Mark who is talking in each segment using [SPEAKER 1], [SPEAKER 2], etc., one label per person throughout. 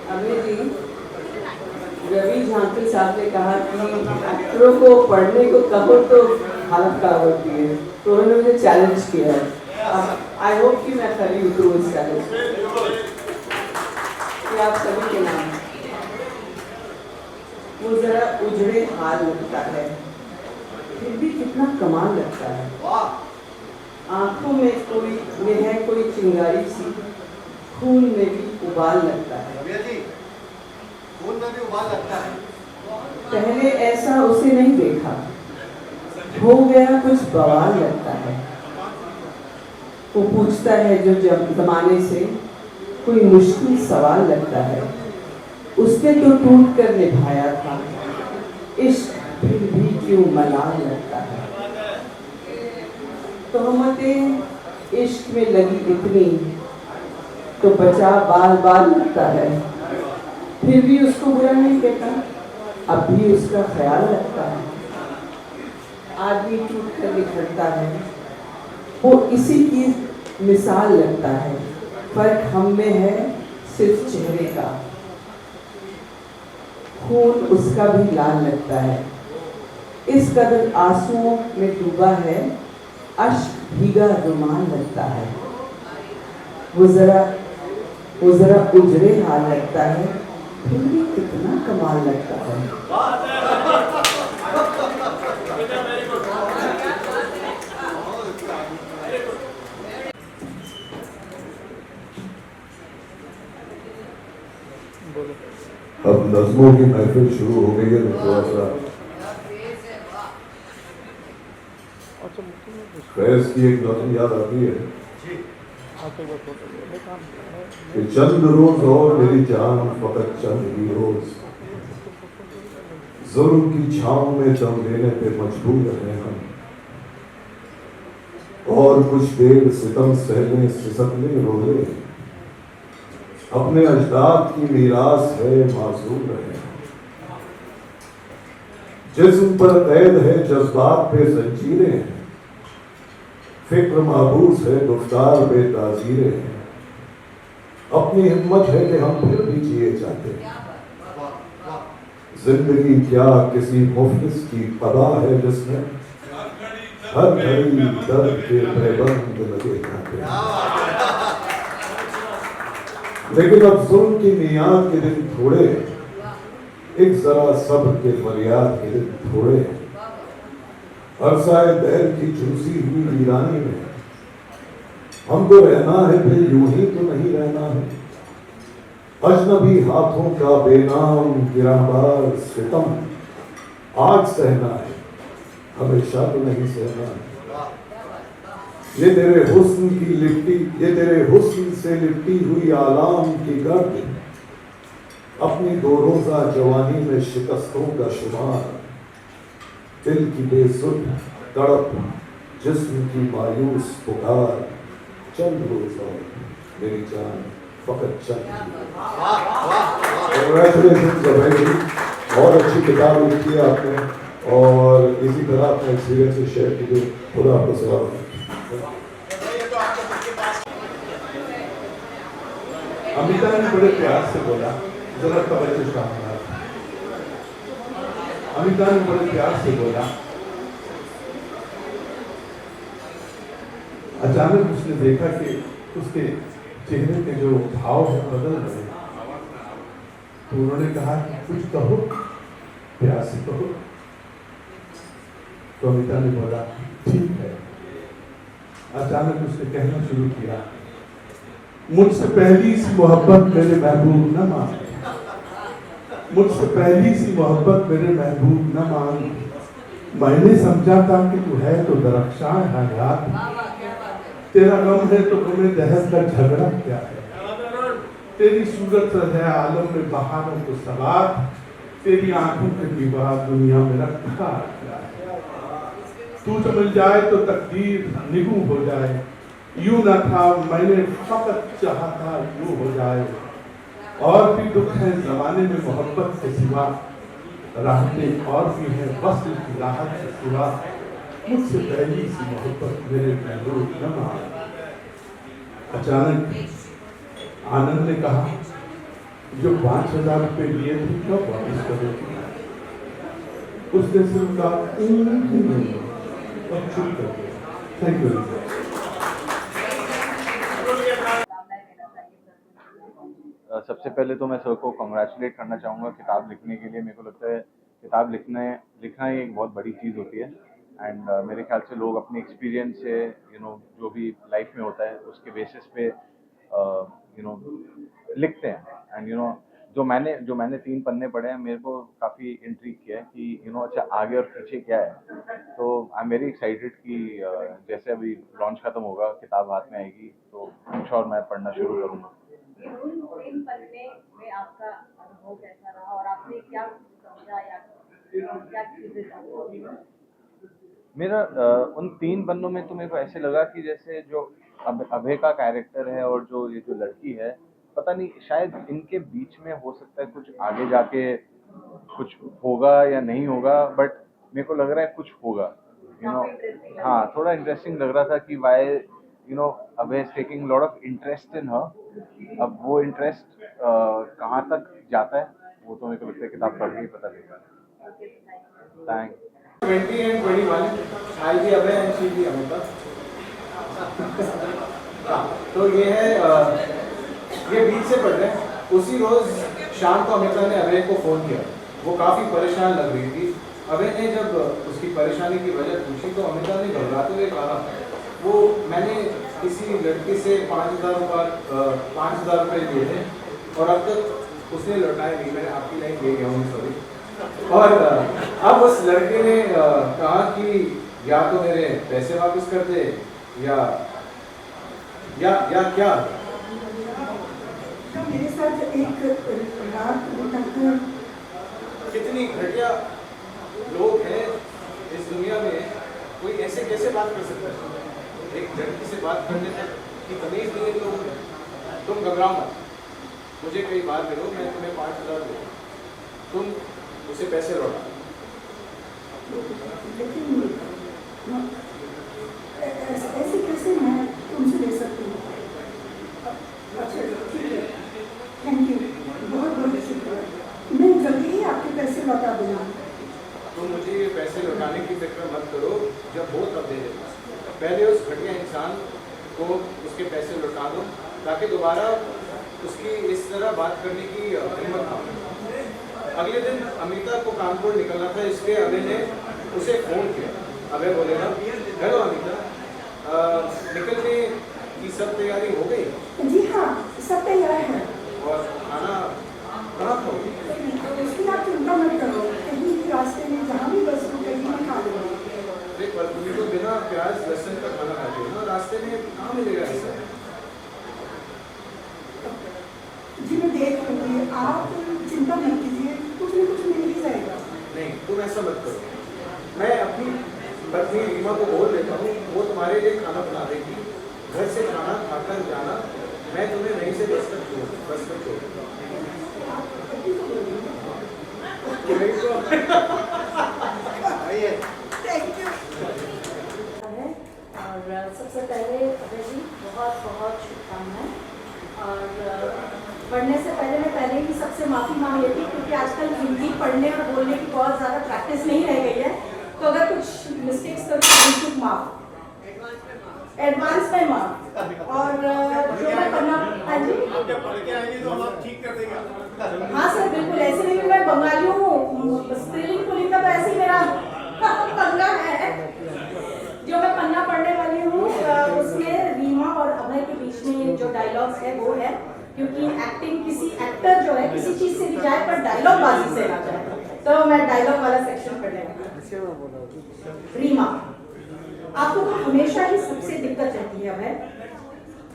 [SPEAKER 1] अभी जी रवि झांकी साहब ने कहा कि एक्टरों को पढ़ने को कहो तो हालत खराब होती है, तो उन्होंने मुझे चैलेंज किया है। आई होप कि मैं खरी उतरूँ इस चैलेंज कि आप सभी के नाम। वो जरा उजड़े हाल लगता है, फिर भी कितना कमाल लगता है। आंखों में है कोई चिंगारी सी, खून में भी उबाल लगता है।
[SPEAKER 2] खून में भी उबाल लगता है।
[SPEAKER 1] पहले ऐसा उसे नहीं देखा, हो गया कुछ बवाल लगता है। वो पूछता है जो जमाने से, कोई मुश्किल सवाल लगता है। उसने तो टूट कर निभाया था, इश्क फिर भी क्यों मलाल लगता है। तोहमतें इश्क में लगी इतनी, तो बचा बाल बाल लगता है। फिर भी उसको बुरा नहीं कहता, अब भी उसका ख्याल रखता है। आदमी टूट कर निखरता है, वो इसी की मिसाल लगता है। फर्क हम में है सिर्फ चेहरे का, खून उसका भी लाल लगता है। इस कदर आंसुओं में डूबा है, अश्क भीगा रुमाल लगता है। वो जरा उजड़े हाल लगता है, फिर भी कितना कमाल लगता है।
[SPEAKER 3] अब नज़्मों की महफिल शुरू हो गई है, तो थोड़ा सा फैज की एक नज़्म याद आती है कि चंद रोज और मेरी जान फकत चंद ही रोज, जुल्म की छांव में दम देने पे मजबूर हैं हम, और कुछ देर सितम सहने सिसकने रोए, अपने अजदाद की मीरास है मासूम रहे। जिस्म पर कैद है जज्बात पे जंजीरें हैं, फिक्र महबूस है गुफ्तार बेताजीरें हैं। अपनी हिम्मत है कि हम फिर भी जिए जाते, जिंदगी क्या किसी मुफ्लिस की कदा है जिसमें हर घड़ी दर्द के पैबंद लगे जाते। लेकिन अब जुल्म की नियाद के दिन थोड़े, एक जरा सब्र के फरियाद के दिन थोड़े। अरसाए दैर की झुलसी हुई वीरानी में हमको रहना है, फिर यूं ही तो नहीं रहना है। अजनबी हाथों का बेनाम गिराबार सितम आज सहना है, हमेशा तो नहीं सहना है। ये तेरे हुस्न की लिपटी, ये तेरे हुस्न से लिपटी हुई आलाम की गर्द, अपनी दो रोजा जवानी में शिकस्तों का शुमार, दिल की बेसुध तड़प जिस्म की मायूस पुकार, चंद रोज और मेरी जान फकत चंद। बहुत अच्छी किताब लिखी है आपने, और इसी तरह अपने एक्सपीरियंस से शेयर कीजिए। खुदा आपको सलाम।
[SPEAKER 4] अमिता ने बड़े प्यार से बोला, जरा तवज्जो चाहूंगा। अमिता ने बड़े प्यार से बोला, अचानक उसने देखा कि उसके चेहरे के जो भाव है बदल रहे। तो उन्होंने कहा कि कुछ कहो, प्यार से कहो। तो अमिता ने बोला ठीक है। अचानक उसने कहना शुरू किया, मुझसे पहली सी मोहब्बत मेरे महबूब न मान, मुझसे पहली सी मोहब्बत मेरे महबूब न मान। मैंने समझा था कि तू है तो दरख्शां हयात, तेरा गम है तो तुम्हें दहर का झगड़ा क्या है। तेरी सूरत है आलम में बहारों को सवार, तेरी आंखों के विवाह दुनिया में रखा क्या है। तू जो मिल जाए तो तकदीर निगू हो जाए, यूं न था मैंने फकत चाहा था यूं हो जाए। और भी दुख है जमाने में मोहब्बत के सिवा, राहतें और भी है वस्ल की राहत के सिवा। मुझसे पहली सी मोहब्बत मेरे महबूब न मान। अचानक आनंद ने कहा, जो 5,000 रुपये लिए थे कब वापस करोगे? उसने सिर्फ कहा और चुप कर दिया। Thank you.
[SPEAKER 5] सबसे पहले तो मैं सर को कॉन्ग्रेचुलेट करना चाहूँगा किताब लिखने के लिए। मेरे को लगता है किताब लिखना ही एक बहुत बड़ी चीज़ होती है। एंड मेरे ख्याल से लोग अपने एक्सपीरियंस से जो भी लाइफ में होता है उसके बेसिस पे लिखते हैं। एंड जो मैंने 3 पन्ने पढ़े हैं, मेरे को काफ़ी इंट्रीग किया है कि अच्छा आगे और पीछे क्या है। तो आई एम वेरी एक्साइटेड कि जैसे अभी लॉन्च खत्म होगा, किताब हाथ में आएगी तो आई एम श्योर मैं पढ़ना शुरू करूँगा।
[SPEAKER 6] तीन पन्ने में आपका अनुभव कैसा रहा और आपने क्या समझा या क्या चीजें जानी?
[SPEAKER 5] मेरा उन 3 पन्नों में तो मेरे को ऐसे लगा कि जैसे जो अभय का कैरेक्टर है और ये जो लड़की है, पता नहीं शायद इनके बीच में हो सकता है कुछ आगे जाके कुछ होगा या नहीं होगा, बट मेरे को लग रहा है कुछ होगा। हाँ, थोड़ा इंटरेस्टिंग लग रहा था कि why Abhay is taking lot of interest in her. अब वो इंटरेस्ट कहाँ तक जाता है वो तो मेरे को लगता है किताब पढ़ के ही पता लगेगा। Thank
[SPEAKER 7] 20 and 21, I'll be Abhay and she'll be Amita. तो ये है ये बीच से पढ़ रहे हैं। उसी रोज शाम को अमिता ने अभय को फोन किया। वो काफी परेशान लग रही थी। अभय ने जब उसकी परेशानी की वजह पूछी तो अमिता ने घबराते हुए कहा, वो मैंने किसी लड़की से 5,000 रुपये लिए थे और अब तक उसने लौटाए नहीं। मैंने आपकी लाइन ले गया हूँ, सॉरी। और अब उस लड़के ने कहा कि या तो मेरे पैसे वापस कर दे या क्या।
[SPEAKER 8] तो मेरे साथ एक रात बिताकर
[SPEAKER 7] कितनी घटिया लोग हैं इस दुनिया में। कोई ऐसे कैसे बात कर सकता है? एक लड़की से बात करने तक की तमीज नहीं है लोगों में। तुम घबराओ मत, मुझे कई बार मिलो, मैं तुम्हें 5,000 दूँ, तुम उसे पैसे लौटा।
[SPEAKER 8] लेकिन ऐसे कैसे मैं तुमसे ले सकती हूँ? अच्छा ठीक है, थैंक यू, बहुत बहुत शुक्रिया। मैं जल्दी ही आपके पैसे लौटा दूँगा।
[SPEAKER 7] तुम मुझे ये पैसे लौटाने की फिक्र मत करो, जब हो तब दे देना। पहले उस घटिया इंसान को उसके पैसे लौटा दो ताकि दोबारा उसकी इस तरह बात करने की हिम्मत ना हो। अगले दिन अमिता को कानपुर निकलना था, इसलिए अभय ने उसे फ़ोन किया। अभय बोलेगा, हेलो अमिता, निकलने की सब तैयारी हो गई?
[SPEAKER 8] जी हाँ, सब तैयार है।
[SPEAKER 7] और खाना कहाँ खाओगी?
[SPEAKER 8] उसकी आप चिंता मत करो, कहीं भी रास्ते में जहाँ भी बस रुकेगी मैं खा लूँगी।
[SPEAKER 7] देख पर तुम्हें तो बिना प्याज लहसुन का खाना खाते हो ना, रास्ते में कहाँ मिलेगा ऐसा?
[SPEAKER 8] जी मैं देख लूँगी, आप चिंता मत कीजिए, कुछ न कुछ मिल ही जाएगा।
[SPEAKER 7] नहीं, तुम ऐसा मत करो। मैं अपनी पत्नी रीमा को बोल देता हूँ, वो तुम्हारे लिए खाना बना देगी। घर से खाना खाकर जाना, मैं तुम्हें वहीं से बस तक छोड़ दूँगा।
[SPEAKER 8] Thank you.
[SPEAKER 6] और सबसे पहले अभय जी बहुत बहुत शुभकामनाएं। और पढ़ने से पहले मैं ही सबसे माफ़ी मांग लेती हूँ क्योंकि आजकल हिंदी पढ़ने और बोलने की बहुत ज़्यादा प्रैक्टिस नहीं रह गई है। तो अगर कुछ मिस्टेक्स करूँ तो माफ़, एडवांस में माफ़। और जो मैं पढ़ना, हाँ जी,
[SPEAKER 2] जब पढ़ के आएंगे तो हम आप ठीक कर देंगे।
[SPEAKER 6] हाँ सर बिल्कुल, ऐसे नहीं मैं बंगाली हूँ, स्त्रीलिंग पुलिंग का तो ऐसे ही मेरा पंगा है। जो मैं पन्ना पढ़ने वाली हूँ उसमें रीमा और अभय के बीच में जो डायलॉग्स है वो है, क्योंकि एक्टिंग किसी एक्टर जो है किसी चीज से भी जाए पर डायलॉग बाजी से ना जाए, तो मैं डायलॉग वाला सेक्शन पढ़ने वाली हूँ। रीमा, आपको तो हमेशा ही सबसे दिक्कत रहती है अभय।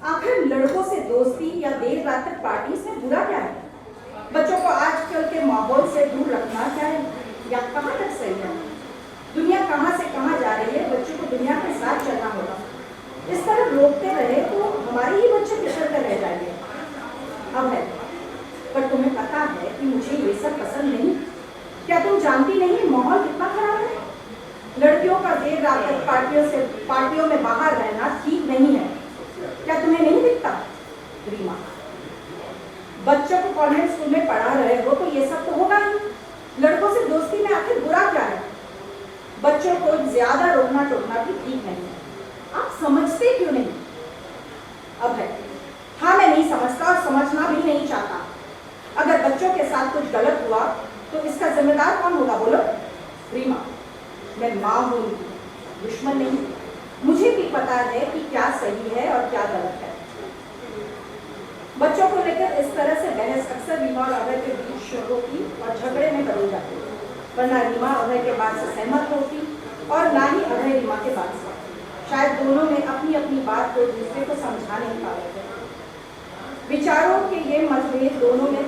[SPEAKER 6] आखिर लड़कों से दोस्ती या देर रात तक पार्टी से बुरा क्या है? बच्चों को आजकल के माहौल से दूर रखना क्या है या कहाँ तक सही है? दुनिया कहाँ से कहाँ जा रही है, बच्चों को दुनिया के साथ चलना होगा। इस तरह रोकते रहे तो हमारे ही बच्चे पिछड़ कर रह जाएंगे। अब है, पर तुम्हें पता है कि मुझे ये सब पसंद नहीं। क्या तुम जानती नहीं माहौल कितना खराब है? लड़कियों का देर रात तक पार्टियों में बाहर रहना ठीक नहीं है। क्या तुम्हें नहीं दिखता? रीमा, बच्चों को कॉन्वेंट स्कूल में पढ़ा रहे हो तो ये सब तो होगा ही। लड़कों से दोस्ती में आखिर बुरा क्या है? बच्चों को ज्यादा रोकना टोकना भी ठीक नहीं है। आप समझते क्यों नहीं? अब है, हाँ मैं नहीं समझता और समझना भी नहीं चाहता। अगर बच्चों के साथ कुछ गलत हुआ तो इसका जिम्मेदार कौन होगा बोलो? रीमा, मैं माँ हूँ, दुश्मन नहीं। मुझे भी पता है कि क्या सही है और क्या गलत है। बच्चों को लेकर इस तरह से बहस अक्सर रीमा और अभय के बीच शुरू होती और झगड़े में बदल जाती, वरना रीमा अभय के बात से सहमत होती और ना ही अभय रीमा के बात से। शायद दोनों में अपनी अपनी बात को दूसरे को समझा नहीं पा रहे थे। विचारों के ये मतभेद दोनों में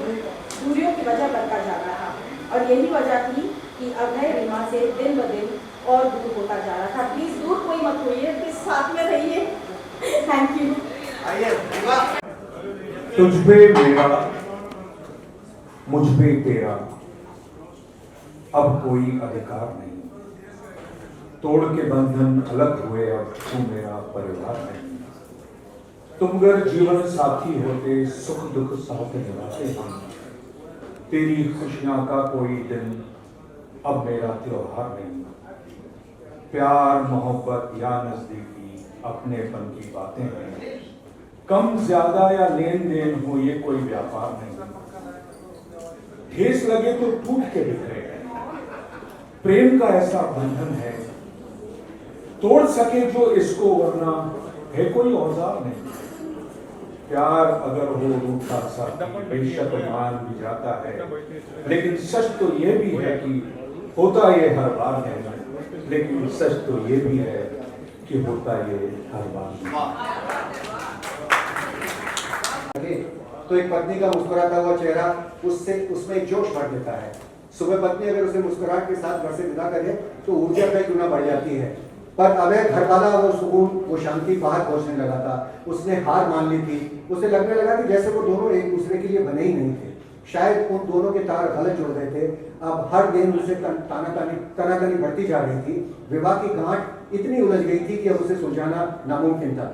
[SPEAKER 6] दूरियों की वजह बनता जा रहा था और यही वजह थी कि अभय रीमा से दिन ब दिन और दूर होता जा रहा था। प्लीज दूर कोई मत होइए, प्लीज साथ में रहिए। Thank you.
[SPEAKER 4] तुझ पे मेरा, मुझ पे तेरा अब कोई अधिकार नहीं। तोड़ के बंधन अलग हुए, अब तू मेरा परिवार नहीं। तुम अगर जीवन साथी होते, सुख दुख साथ निभाते हम। तेरी खुशियां का कोई दिन अब मेरा त्योहार नहीं। प्यार मोहब्बत या नजदीकी अपनेपन की बातें हैं। कम ज्यादा या लेन देन हो ये कोई व्यापार नहीं। ठेस लगे तो टूट के बिखरे। प्रेम का ऐसा बंधन है, तोड़ सके जो इसको, वरना है कोई औजार नहीं। प्यार अगर हो रूठा सा बेशक मान भी जाता है, लेकिन सच तो ये भी है कि होता ये हर बार है। लेकिन सच तो ये भी है कि होता ये हर बार।
[SPEAKER 9] तो एक पत्नी का मुस्कुराता हुआ चेहरा उसमें एक जोश भर देता है। सुबह पत्नी अगर उसे मुस्कुराहट के साथ घर से विदा करे तो ऊर्जा कई गुना बढ़ जाती है। पर अभय घर वाला वो सुकून, वो शांति बाहर पहुंचने लगा था। उसने हार मान ली थी। उसे लगने लगा कि जैसे वो दोनों एक दूसरे के लिए बने ही नहीं थे। शायद उन दोनों के तार गलत जुड़ गए थे। अब हर दिन उसे तनातनी बढ़ती जा रही थी। विवाह की गांठ इतनी उलझ गई थी कि अब उसे सुलझाना नामुमकिन था।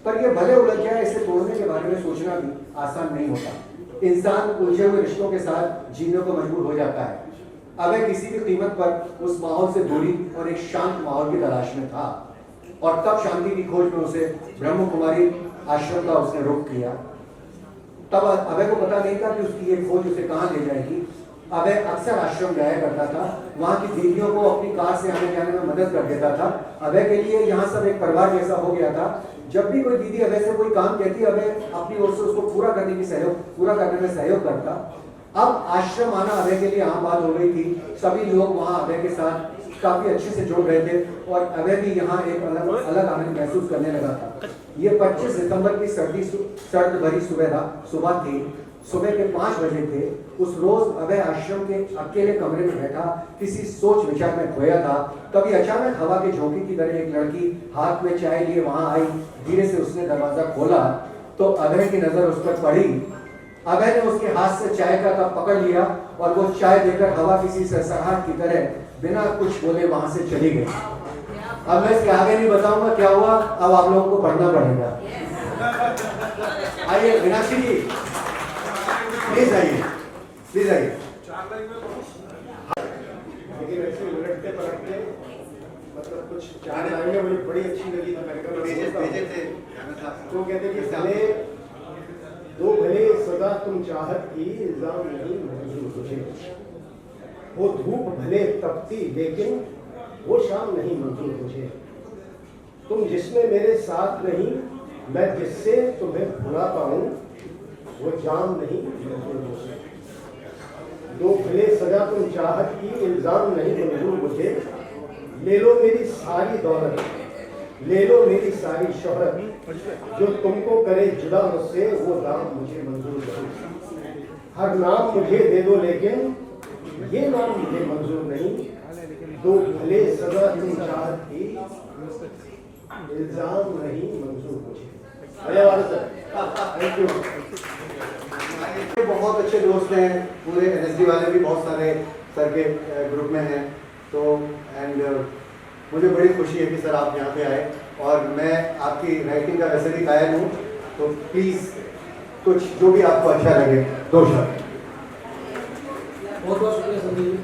[SPEAKER 9] पर यह भले उलझ जाए, इसे तोड़ने के बारे में सोचना भी आसान नहीं होता। इंसान उलझे हुए रिश्तों के साथ जीने को मजबूर हो जाता है। अभय किसी भी कीमत पर उस माहौल से दूरी और एक शांत माहौल की तलाश में था और तब शांति की खोज में उसे ब्रह्म कुमारी आश्रम का उसने रुख किया। तब अभय को पता नहीं था कि उसकी ये खोज उसे कहाँ ले जाएगी। अभय अक्सर आश्रम जाया करता था, वहाँ की दीदियों को अपनी कार से आने जाने में मदद कर देता था। अभय के लिए यहाँ सब एक परिवार जैसा हो गया था। जब भी कोई दीदी अभय से कोई काम कहती, अभय अपनी ओर से उसको पूरा करने में सहयोग करता। अब आश्रम आना अभय के लिए आम बात हो गई थी। सभी लोग वहाँ अभय के साथ काफी अच्छे से जुड़ रहे थे और अभय भी यहाँ एक अलग आनंद महसूस करने लगा था। ये 25 सितंबर की सर्द भरी सुबह थी। सुबह के 5 बजे थे। उस रोज अभय आश्रम के अकेले कमरे में बैठा किसी सोच विचार में खोया था। तभी अचानक हवा के झोंके की तरह एक लड़की हाथ में चाय लिए वहां आई। धीरे से उसने दरवाजा खोला तो अभय की नजर उस पर पड़ी। अभय ने उसके हाथ से चाय का कप पकड़ लिया और वो चाय देकर हवा किसी सरसराहट की तरह बिना कुछ बोले वहां से चली गई। अब मैं इसके आगे नहीं बताऊंगा क्या हुआ, अब आप लोगों को पढ़ना पड़ेगा। आइए मीनाक्षी जी, प्लीज आइए।
[SPEAKER 7] लेकिन ऐसे उलटते पलटते मतलब कुछ 4 लाइनें मुझे बड़ी अच्छी लगी थी। मैंने कहा तो कहते कि भले सदा तुम चाहत की इल्जाम नहीं मंजूर तुझे। वो धूप भले तपती लेकिन वो शाम नहीं मंजूर तुझे। तुम जिसमें मेरे साथ नहीं, मैं जिससे तुम्हें भुलाता हूँ, वो जाम नहीं मंजूर मुझे। दो भले सजा तुम चाहत की इल्जाम नहीं मंजूर मुझे। ले लो मेरी सारी दौलत, ले लो मेरी सारी शोहरत, जो तुमको करे जुदा मुझसे वो नाम मुझे मंजूर नहीं। हर नाम मुझे दे दो लेकिन ये नाम मुझे मंजूर नहीं। दो भले सजा तुम चाहत की इल्जाम नहीं मंजूर मुझे। धन्यवाद सर, थैंक यू।
[SPEAKER 9] बहुत अच्छे दोस्त हैं, पूरे एनएसडी वाले भी बहुत सारे सर के ग्रुप में हैं। तो एंड मुझे बड़ी खुशी है कि सर आप यहाँ पे आए और मैं आपकी राइटिंग का वैसे भी कायल हूँ। तो प्लीज़ कुछ जो भी आपको अच्छा लगे, 2 शब्द।
[SPEAKER 10] बहुत बहुत शुक्रिया संजय जी।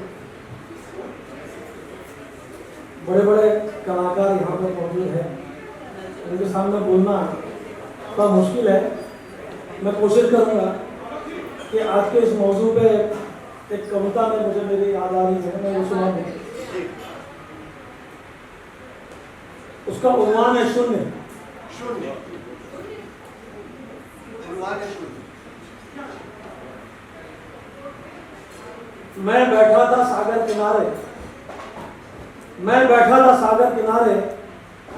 [SPEAKER 10] बड़े बड़े कलाकार यहाँ पर मौजूद हैं, उनके सामने बोलना थोड़ा मुश्किल है। मैं कोशिश करूँगा कि आज के इस मौजू पे एक कविता में मुझे मेरी याद आ रही है, मैं वो सुना दूँ। उसका उन्वान है शून्य। मैं बैठा था सागर किनारे, मैं बैठा था सागर किनारे,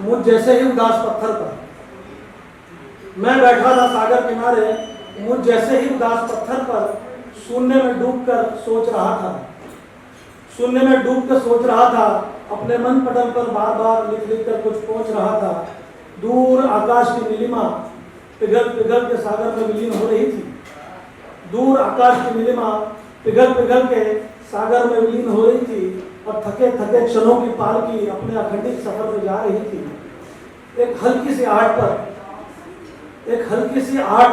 [SPEAKER 10] मुझ जैसे ही उदास पत्थर पर। मैं बैठा था सागर किनारे, मुझ जैसे ही उदास पत्थर पर, शून्य में डूबकर सोच रहा था, शून्य में डूबकर सोच रहा था, अपने मन पटल पर बार बार लिख लिख कर कुछ सोच रहा था। दूर आकाश की नीलिमा पिघल पिघल के सागर में विलीन हो रही थी, दूर आकाश की नीलिमा पिघल पिघल के सागर में विलीन हो रही थी, और थके थके क्षणों की पालकी अपने अखंडित सफर में जा रही थी। एक हल्की सी आहट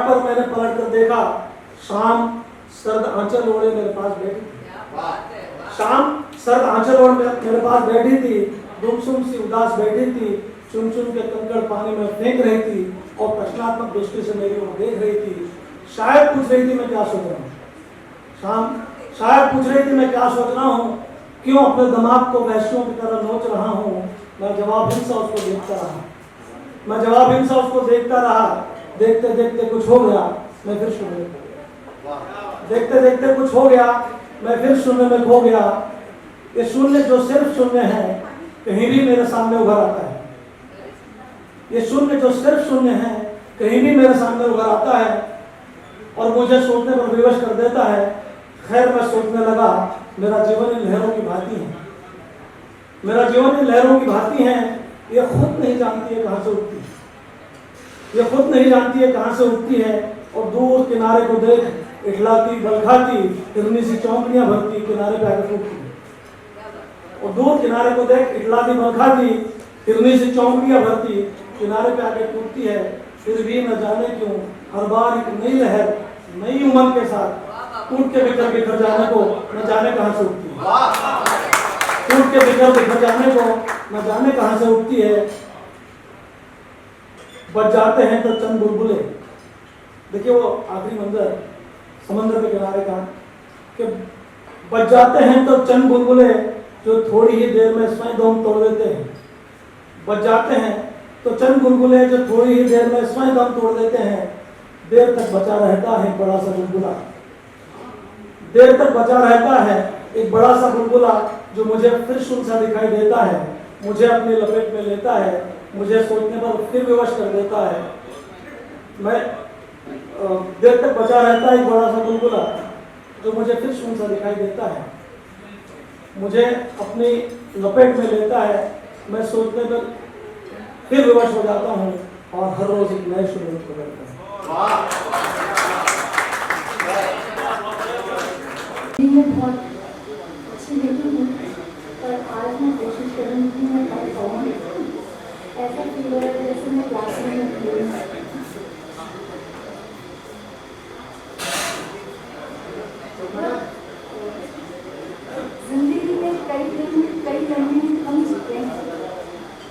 [SPEAKER 10] पर मैंने पलट कर देखा, शाम सर्द आंचल ओढ़े मेरे पास बैठी थी, शाम सर्द आंचल ओढ़े मेरे पास बैठी थी, गुमसुम सी उदास बैठी थी, चुन चुन के कंकड़ पानी में फेंक रही थी, और प्रश्नात्मक दृष्टि से मेरी ओर देख रही थी। शायद पूछ रही थी मैं क्या सोच रहा हूँ, शायद पूछ रही थी मैं क्या सोच रहा हूँ, क्यों अपने दिमाग को वैश्यों की तरह नोच रहा हूँ। मैं जवाबहीन सा उसको देखता रहा, देखते देखते कुछ हो गया, मैं फिर शून्य, देखते देखते कुछ हो गया, मैं फिर शून्य में खो गया। ये शून्य जो सिर्फ शून्य है, कहीं भी मेरे सामने उभर आता है, ये शून्य जो सिर्फ शून्य है, कहीं भी मेरे सामने उभर आता है, और मुझे सोचने पर विवश कर देता है। खैर, मैं सोचने लगा, मेरा जीवन इन लहरों की भांति है, मेरा जीवन इन लहरों की भांति है, ये खुद नहीं जानती है कहाँ से उठती है, ये खुद नहीं जानती है कहाँ से उठती है। और दूर किनारे को देख इठलाती बलखाती हिरनी सी चौंकड़ियां भरती, किनारे पे आकर टूटती है। और दूर किनारे को देख इठलाती बलखाती हिरनी सी चौंकड़ियां भरती, किनारे पे आकर टूटती है। फिर भी न जाने क्यों हर बार एक नई लहर नई उमंग के साथ टूट के बिखर जाने को न जाने कहाँ से उठती है, टूट के बिखर जाने को न जाने कहाँ से उठती है। बच जाते हैं तो चंद बुलबुले, देखिए वो आखिरी मंजर समंदर के किनारे का, कि बच जाते हैं तो चंद बुलबुले जो थोड़ी ही देर में स्वयं दम तोड़ देते हैं, बच जाते हैं तो चंद बुलबुले जो थोड़ी ही देर में स्वयं दम तोड़ देते हैं। देर तक बचा रहता है बड़ा सा बुलबुला, देर तक बचा रहता है एक बड़ा सा बुलबुला, जो मुझे फिर शून्य सा दिखाई देता है, मुझे अपनी लपेट में लेता है, मुझे सोचने पर फिर विवश कर देता है। मैं देर तक बचा रहता है एक बड़ा सा बुलबुला, जो मुझे फिर शून्य सा दिखाई देता है, मुझे अपनी लपेट में लेता है। मैं सोचने पर फिर विवश हो जाता हूँ, और हर रोज एक नए शून्य को करता हूँ।
[SPEAKER 11] मैं बहुत अच्छी लगी हूँ, पर आज मैं कोशिश करूँगी कि मैं कर पाऊँ। ऐसा फील हो रहा है जैसे मैं क्लासरूम में थी। जिंदगी में कई दिन कई लम्हे हम जीते हैं,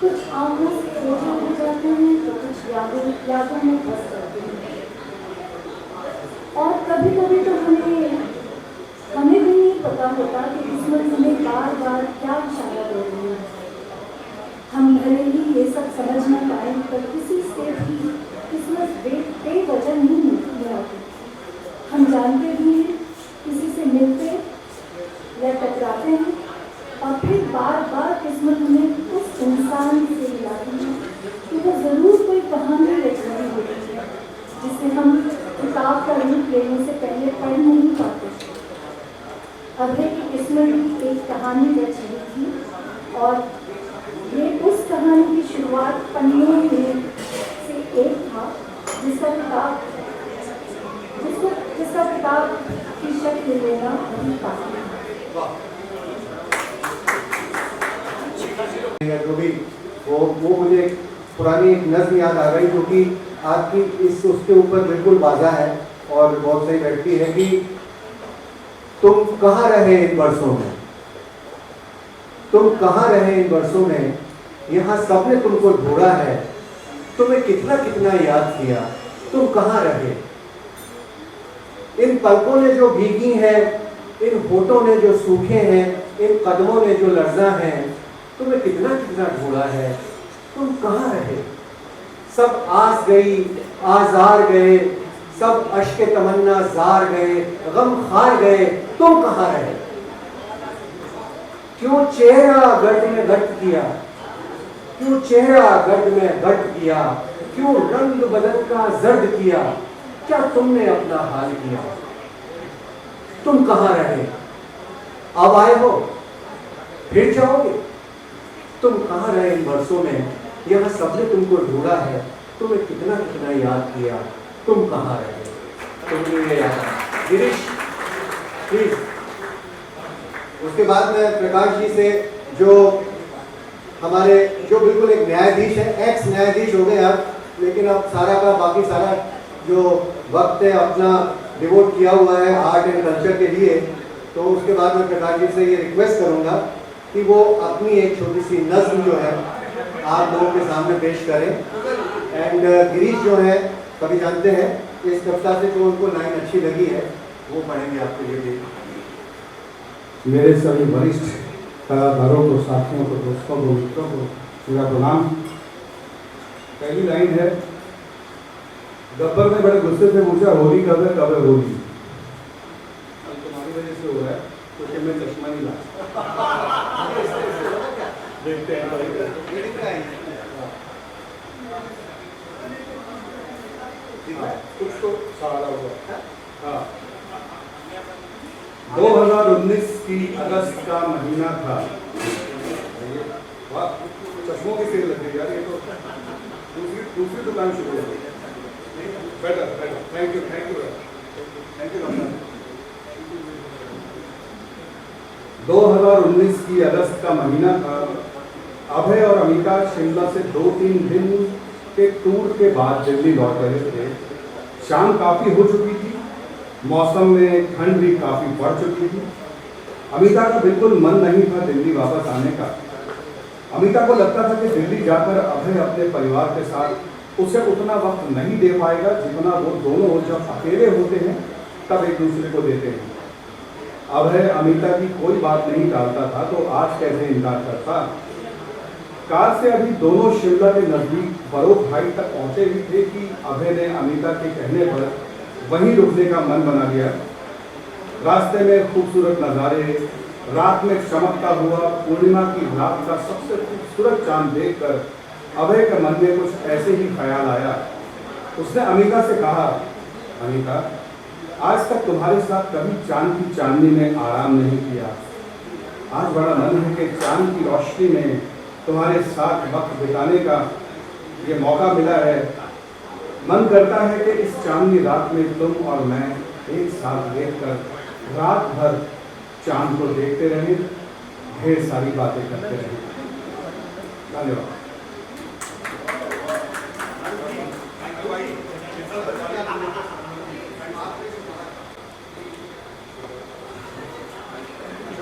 [SPEAKER 11] कुछ आंखों से ओझल हो जाते हैं तो कुछ यादों में फंस जाते हैं। और कभी कभी तो हमें भी नहीं पता होता कि किस्मत हमें बार बार क्या इशारा दे रही है। हम भले ही ये सब समझ न पाए, पर किसी से भी किस्मत बेवजह नहीं मिलती है। हम जानते भी हैं, किसी से मिलते या टकराते हैं, और फिर बार बार किस्मत हमें उस इंसान से मिलाती है कि वो ज़रूर कोई कहानी रच रही होती है, जिसे हम किताब का रूप लेने से पहले पढ़ नहीं पाते। अभय की किस्मत भी एक कहानी रच रही थी, और ये उस कहानी की शुरुआत पन्नों में से एक था, जिसका किताब की शक्ल लेना अभी काफी है।
[SPEAKER 9] जो भी वो मुझे एक पुरानी एक नज़्म याद आ गई, जो कि आपकी इस उसके ऊपर बिल्कुल वाज़ा है और बहुत सही व्यक्ति है कि तुम कहाँ रहे इन वर्षों में, तुम कहाँ रहे इन वर्षों में, यहाँ सबने तुमको ढूंढा है, तुम्हें कितना कितना याद किया, तुम कहाँ रहे। इन पलकों ने जो भीगी है, इन होठों ने जो सूखे हैं, इन कदमों ने जो लर्जा है, तुम्हें कितना कितना ढूंढा है, तुम कहाँ रहे। सब आस गई, आजार गए, सब अश्क तमन्ना जार गए, गम खार गए, तुम कहाँ रहे। क्यों चेहरा गर्द में गर्द किया, क्यों चेहरा गर्द में गर्द किया, क्यों रंग बदन का जर्द किया, क्या तुमने अपना हाल किया। तुम कहाँ रहे, अब आए हो फिर जाओगे। तुम कहाँ रहे इन वर्षों में, यहाँ सबने तुमको ढूंढा है, तुम्हें कितना कितना याद किया, तुम कहाँ रहे। तुमने याद है गिरीश प्लीज। उसके बाद में प्रकाश जी से, जो हमारे जो बिल्कुल एक न्यायाधीश है, एक्स न्यायाधीश हो गए अब, लेकिन अब सारा का बाकी सारा जो वक्त है अपना डिवोट किया हुआ है आर्ट एंड कल्चर के लिए। तो उसके बाद मैं प्रकाश जी से ये रिक्वेस्ट करूंगा कि वो अपनी एक छोटी सी नज्म जो है आप लोगों के सामने पेश करें। एंड गिरीश जो है कभी जानते हैं इस कविता से जो उनको लाइन अच्छी लगी है वो पढ़ेंगे आपके लिए।
[SPEAKER 4] मेरे सभी वरिष्ठ कलाकारों को, साथियों को, दोस्तों को, मित्रों को मेरा प्रणाम। पहली लाइन है, गब्बर ने बड़े गुस्से से पूछा, होली कब है, कब है होली। अब तुम्हारी वजह से हो रहा है क्योंकि मैं चश्मा नहीं ला। देखते हैं कुछ तो सवाल होगा। हाँ, 2019 की अगस्त का महीना था। वाह, चश्मों की सेल लग गई यार, ये तो दूसरी दुकान शुरू हो गई। Better better, thank you thank you thank you. 2019 की अगस्त का महीना था। अभय और अमिता शिमला से 2-3 दिन के टूर के बाद दिल्ली लौट रहे थे। शाम काफ़ी हो चुकी थी, मौसम में ठंड भी काफ़ी बढ़ चुकी थी। अमिता का बिल्कुल मन नहीं था दिल्ली वापस आने का। अमिता को लगता था कि दिल्ली जाकर अभय अपने परिवार के साथ उसे उतना वक्त नहीं दे पाएगा जितना वो दोनों जब अकेले होते हैं तब एक दूसरे को देते हैं। अभय अमिता की कोई बात नहीं टालता था, तो आज कैसे इनकार करता। कार से अभी दोनों शिमला के नजदीक बरोक हाइट तक पहुंचे ही थे कि अभय ने अमिता के कहने पर वहीं रुकने का मन बना लिया। रास्ते में खूबसूरत नज़ारे, रात में चमकता हुआ पूर्णिमा की रात का सबसे खूबसूरत चांद देखकर अभय के मन में कुछ ऐसे ही ख्याल आया। उसने अमिता से कहा, अमिता, आज तक तुम्हारे साथ कभी चांद की चांदनी में आराम नहीं किया। आज बड़ा मन है कि चांद की रोशनी में तुम्हारे साथ वक्त बिताने का ये मौका मिला है। मन करता है कि इस चांदनी रात में तुम और मैं एक साथ देखकर रात भर चांद को देखते रहें, ढेर सारी बातें करते रहें। धन्यवाद।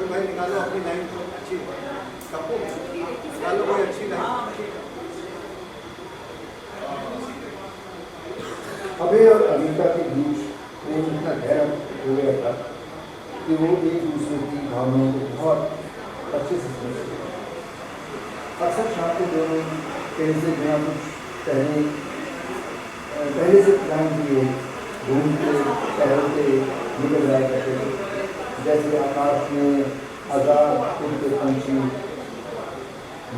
[SPEAKER 9] भाई निकालो अपनी लाइन को अच्छी, सबको निकालो कोई अच्छी लाइन।
[SPEAKER 12] अभय और अमिता के बीच प्रेम इतना गहरा हो गया था कि वो एक दूसरे की भावनाओं को बहुत अच्छे से समझते। अक्सर शाम को दोनों कहीं से बिना कुछ पहले से प्लान किए घूमते टहलते निकल जाया करते थे। जैसे आकाश में आजाद उड़ते पंछी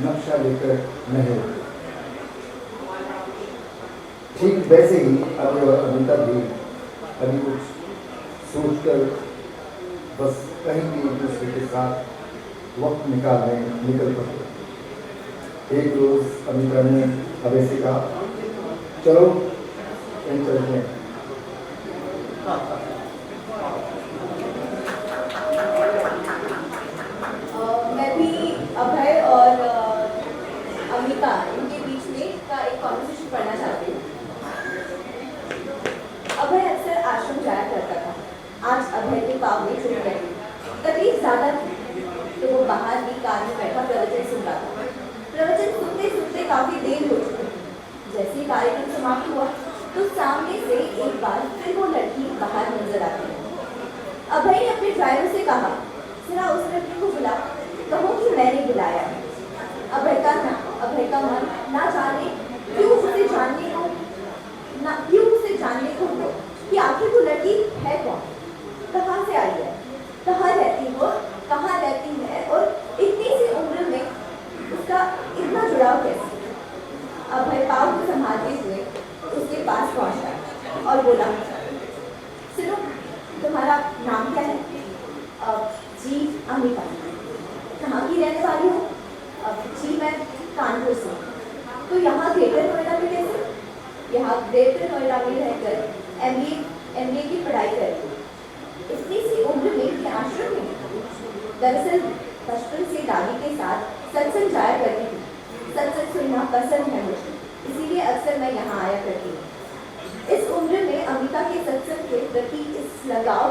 [SPEAKER 12] नक्शा लेकर महल, ठीक वैसे ही अभय और अमिता भी अभी कुछ सोचकर बस कहीं भी एक दूसरे के साथ वक्त निकल पड़े। एक रोज अमिता ने अभय से कहा, चलो कहीं चलते हैं।
[SPEAKER 6] मैं भी अभय और अमिता इनके बीच में का एक कॉन्वर्सेशन पढ़ना चाहती हूँ। अभय अक्सर आश्रम
[SPEAKER 11] आज अभय के पाँव में चुभ गई। तकलीफ ज्यादा थी तो वो बाहर भी कार में बैठा प्रवचन सुन रहा था। प्रवचन सुनते सुनते काफी देर हो चुकी। जैसे ही कार्यक्रम समाप्त हुआ तो सामने से एक बार फिर वो लड़की बाहर नजर आती है। अभय ने अपने ड्राइवर से कहा, जरा उस लड़की को बुला, कहो कि मैंने बुलाया। अभय का मन ना जाने क्यों उसे जानने को हो कि आखिर वो लड़की है कौन, कहाँ से आई है, कहाँ रहती है और इतनी सी उम्र में उसका इतना जुड़ाव कैसे। अभय पाँव को संभालते हुए उसके पास पहुंचा और बोला, सुनो, तुम्हारा नाम क्या है? जी अमिता। कहाँ की रहने वाली हो? जी मैं कानपुर से। तो यहाँ ग्रेटर नोएडा में कैसे? यहाँ ग्रेटर नोएडा में रहकर एमबीए की पढ़ाई कर रही हूँ। इतनी सी उम्र में ये आश्रम में? दरअसल बचपन से दादी के साथ सत्संग जाया करती थी। सत्संग सुनना पसंद है मुझे, इसीलिए अक्सर मैं यहाँ आया करती हूँ। इस उम्र में अमिता के सत्संग के प्रति इस लगाव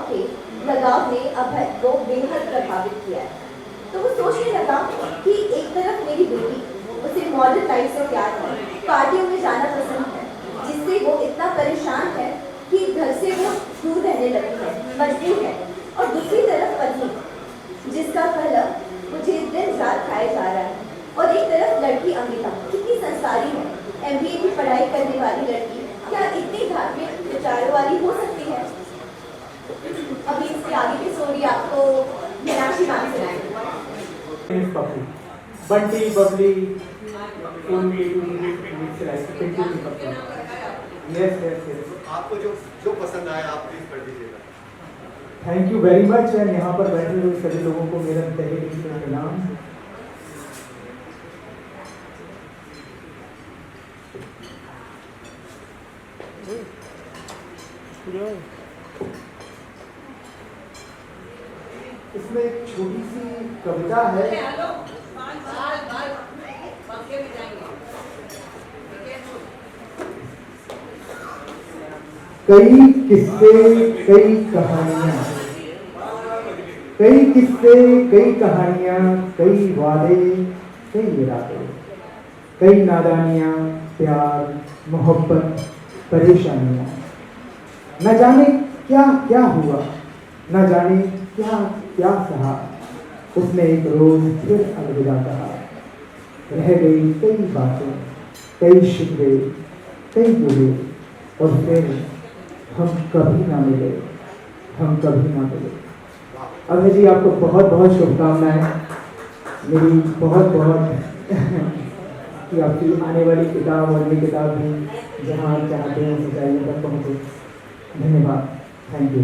[SPEAKER 11] ने अभय को बेहद प्रभावित किया है। तो वो सोचने लगा कि एक तरफ मेरी बेटी, उसे मॉडर्न लाइफ से प्यार है, पार्टियों में जाना पसंद है, जिससे वो इतना परेशान है कि घर से वो दूर रहने लगी है, मजबूर है। और दूसरी तरफ पति, जिसका कलम मुझे दिन रात खाया जा रहा है। और एक तरफ लड़की अमिता, कितनी संस्कारी है, एमबीए की पढ़ाई करने वाली लड़की, क्या इतनी धार्मिक विचारों वाली हो सकती है? अभी इसके आगे की स्टोरी आपको मीनाक्षी मैम सुनाएंगे।
[SPEAKER 10] बंटी बबली
[SPEAKER 9] आपको जो पसंद आया आप प्लीज कर दीजिएगा।
[SPEAKER 10] Thank you very much. And यहाँ पर बैठे हुए सभी लोगों को मेरा तहे दिल से प्रणाम। इसमें एक छोटी सी कविता है। कई किस्से कई कहानियां, कई वादे, कई इरादे, कई नादानियां, प्यार, मोहब्बत, परेशानियां। न जाने क्या क्या हुआ, न जाने क्या क्या सहा, उसने एक रोज फिर अलविदा कहा। रह गई कई बातें, कई शिकवे, कई बुरे, और फिर हम कभी ना मिले। अभय जी, आपको बहुत बहुत शुभकामनाएं। मेरी बहुत कि आपकी आने वाली किताब और ये किताब भी जहाँ चाहते हैं ऊंचाइयों तक पहुँचे। धन्यवाद। Thank you.